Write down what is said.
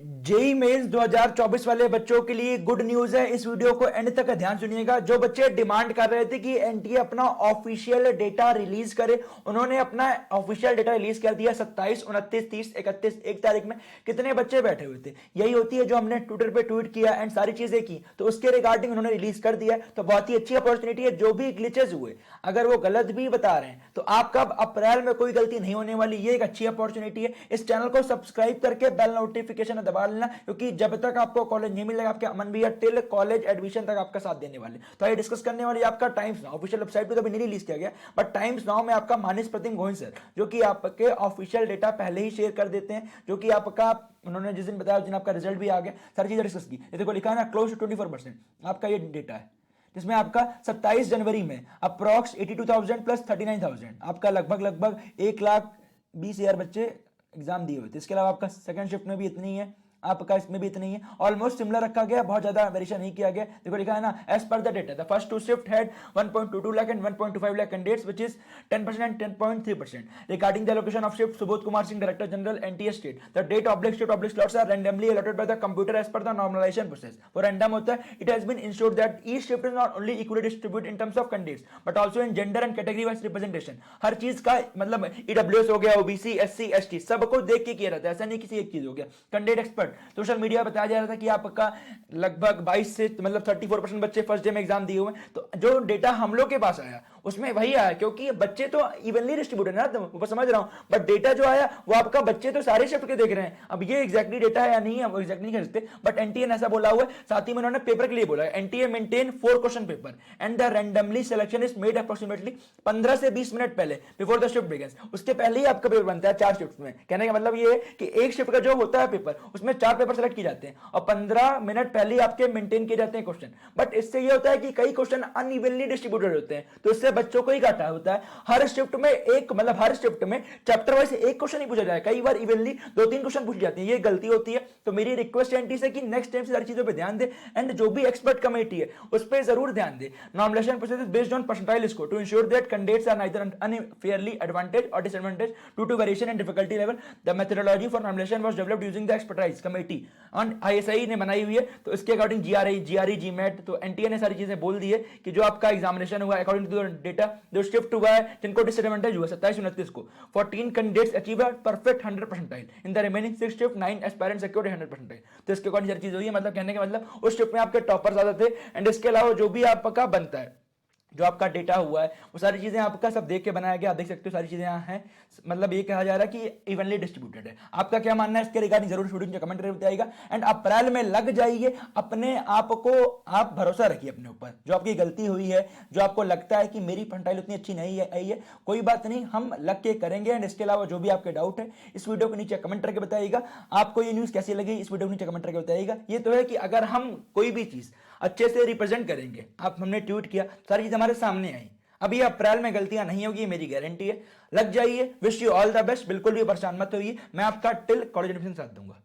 JEE mains 2024 वाले बच्चों के लिए गुड न्यूज है। इस वीडियो को एंड तक ध्यान सुनिएगा। जो बच्चे डिमांड कर रहे थे कि एनटीए अपना ऑफिशियल डेटा रिलीज करे, उन्होंने अपना ऑफिशियल डेटा रिलीज कर दिया 27, 29, 30, 31 एक तारीख में। कितने बच्चे बैठे हुए थे, यही होती है जो हमने ट्विटर पे ट्वीट किया एंड सारी चीजें की, तो उसके रिगार्डिंग उन्होंने रिलीज कर दिया। तो बहुत ही अच्छी अपॉर्चुनिटी है। जो भी ग्लिचेस हुए, अगर वो गलत भी बता रहे हैं तो आपका अप्रैल में कोई गलती नहीं होने वाली। ये एक अच्छी अपॉर्चुनिटी है। इस चैनल को सब्सक्राइब करके बेल नोटिफिकेशन दबा लेना, क्योंकि जब तक आपको कॉलेज नहीं मिलेगा, आपके अमन भैया टिल कॉलेज एडमिशन तक आपका साथ देने वाले। तो ये डिस्कस करने वाली आपका टाइम्स नाउ ऑफिशियल वेबसाइट पे तो अभी नहीं रिलीज किया गया, बट टाइम्स नाउ में आपका मानस प्रतिम गोविंद सर, जो कि आपके ऑफिशियल डेटा पहले ही शेयर कर देते हैं, जो कि आपका उन्होंने जिस दिन बताया उस दिन आपका रिजल्ट भी आ गया, सारी चीजें डिस्कस की। ये देखो लिखा है ना, क्लोज टू 24% आपका ये डेटा है, जिसमें आपका 27 जनवरी में अप्रॉक्स 82,000 प्लस 39,000 आपका लगभग 1,20,000 बच्चे एग्जाम दिए हुए थे। इसके अलावा आपका सेकंड शिफ्ट में भी इतनी है, आपका इसमें भी इतनी है, ऑलमोस्ट सिमिलर रखा गया, बहुत ज्यादा वेरिएशन नहीं किया गया। देखो लिखा है ना, as per the data the first two shift had 1.22 lakh and 1.25 lakh candidates which is 10% and 10.3%। Regarding the allocation of shift, Subodh Kumar Singh director general NTA state the date oblique shift oblique slots are randomly allotted by the computer as per the normalization process. वो random होता है। It has been ensured that each shift is not only equally distributed in terms of candidates but also in gender and category wise representation. हर चीज का मतलब EWS हो गया, OBC, SC, ST सबको देख के किया रहता है, ऐसा नहीं किसी एक चीज हो गया। कैंडिडेट एक्सपर्ट सोशल मीडिया बताया जा रहा था कि आपका लगभग 22 से मतलब 34% बच्चे फर्स्ट डे में एग्जाम दिए हुए हैं। तो जो डेटा हम लोग के पास आया उसमें वही आया, क्योंकि बच्चे तो इवनली डिस्ट्रीब्यूटेड है ना, तो समझ रहा हूं, बट डेटा जो आया वो आपका बच्चे तो सारे शिफ्ट के देख रहे हैं। अब ये एग्जैक्टली डेटा है या नहीं है वो एग्जैक्ट नहीं कर सकते, बट एनटीए ने ऐसा बोला हुआ है। साथ ही में उन्होंने पेपर के लिए बोला है, NTA maintain 4 question paper and the randomly selection is made approximately 15 से 20 मिनट पहले बिफोर द शिफ्ट बिगिंस। उसके पहले ही आपका पेपर बनता है 4 शिफ्ट में। कहने का मतलब ये है कि एक शिफ्ट का जो होता है पेपर, उसमें 4 पेपर सेलेक्ट किए जाते हैं और 15 मिनट पहले आपके मेंटेन किए जाते हैं क्वेश्चन। बट इससे ये होता है कि कई क्वेश्चन अनइवनली डिस्ट्रीब्यूटेड होते हैं, तो इससे बच्चों को ही घाटा होता है। हर शिफ्ट में एक मतलब हर शिफ्ट में चैप्टर वाइज एक क्वेश्चन ही पूछा जाए, कई बार इवनली 2-3 क्वेश्चन पूछ जाते हैं, ये गलती होती है। तो मेरी रिक्वेस्ट एंटी से कि नेक्स्ट टाइम से सारी चीजों पे ध्यान दे एंड जो भी एक्सपर्ट कमेटी है उस पर जरूर ध्यान दे। Nomination process is based on percentile score to ensure that candidates are neither unfairly advantage और disadvantage due to variation in difficulty level. The methodology for nomination was developed using the expertise committee on ISI ने बनाई हुई है। तो इसके according GRE GMAT, तो NTA ने सारी चीजें बोल दी है कि जो आपका एग्जामिनेशन हुआ अकॉर्डिंग टू डेटा, जो शिफ्ट हुआ है जिनको डिसएडवांटेज हुआ 27-29 को 14 candidates achieve perfect 100% in the remaining 6 shift 9 aspirants secured 100%। तो इसके अकॉर्डिंग सारी चीज हुई है। मतलब कहने का मतलब उस शिफ्ट में आपके टॉपर ज्यादा थे एंड इसके अलावा जो भी आपका बनता है, जो आपका डेटा हुआ है वो सारी चीजें आपका सब देख के बनाया गया। आप देख सकते हो सारी चीजें यहाँ हैं। मतलब ये कहा जा रहा है कि इवनली डिस्ट्रीब्यूटेड है। आपका क्या मानना है इसके रिगार्डिंग जरूर वीडियो कमेंट करके बताइएगा एंड अप्रैल में लग जाइए। अपने आप को आप भरोसा रखिए अपने ऊपर। जो आपकी गलती हुई है, जो आपको लगता है कि मेरी फंटाइल उतनी अच्छी नहीं है आई है, कोई बात नहीं, हम लग के करेंगे। एंड इसके अलावा जो भी आपके डाउट है इस वीडियो के नीचे कमेंट करके बताइएगा। आपको ये न्यूज कैसी लगी इस वीडियो के नीचे कमेंट करके बताइएगा। ये तो है कि अगर हम कोई भी चीज अच्छे से रिप्रेजेंट करेंगे, आप हमने ट्वीट किया, सारी चीज हमारे सामने आई। अभी अप्रैल में गलतियां नहीं होगी, मेरी गारंटी है। लग जाइए। Wish you all the best. बिल्कुल भी परेशान मत होइए। मैं आपका टिल कॉलेज एडमिशन साथ दूंगा।